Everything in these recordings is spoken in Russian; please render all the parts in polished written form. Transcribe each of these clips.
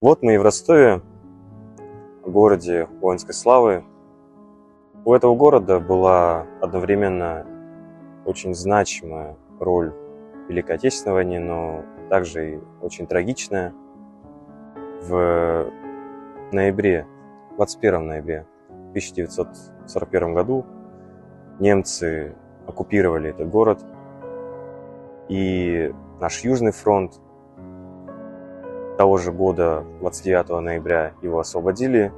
Вот мы и в Ростове, городе воинской славы. У этого города была одновременно очень значимая роль в Великой Отечественной войне, но также и очень трагичная. В ноябре, 21 ноября 1941 году немцы оккупировали этот город, и наш Южный фронт того же года, 29 ноября, его освободили,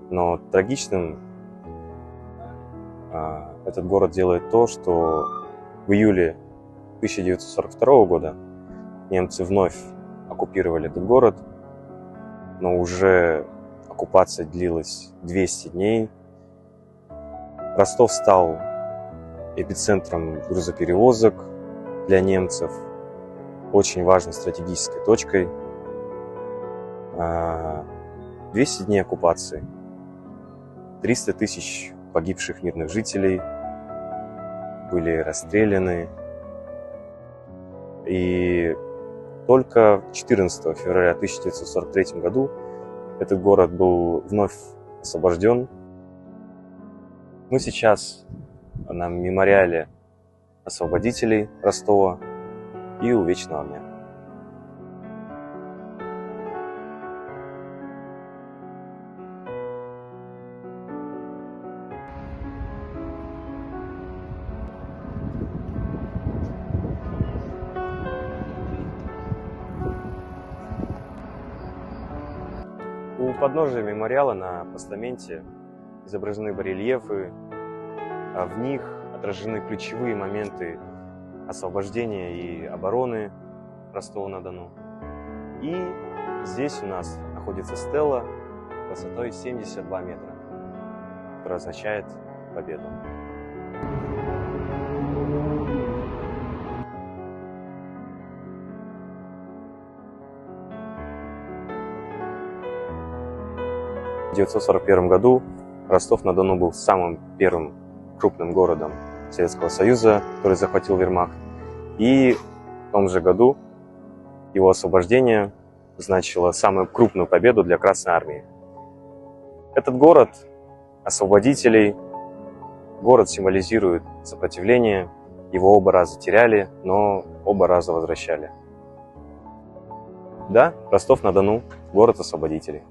но трагичным этот город делает то, что в июле 1942 года немцы вновь оккупировали этот город, но уже оккупация длилась 200 дней. Ростов стал эпицентром грузоперевозок для немцев, очень важной стратегической точкой. 200 дней оккупации, 300 тысяч погибших мирных жителей были расстреляны. И только 14 февраля 1943 году этот город был вновь освобожден. Мы сейчас на мемориале освободителей Ростова и у Вечного огня. У подножия мемориала на постаменте изображены барельефы, а в них отражены ключевые моменты освобождения и обороны Ростова-на-Дону. И здесь у нас находится стела высотой 72 метра, которая означает победу. В 1941 году Ростов-на-Дону был самым первым крупным городом Советского Союза, который захватил вермахт. И в том же году его освобождение значило самую крупную победу для Красной Армии. Этот город освободителей, город символизирует сопротивление. Его оба раза теряли, но оба раза возвращали. Да, Ростов-на-Дону – город освободителей.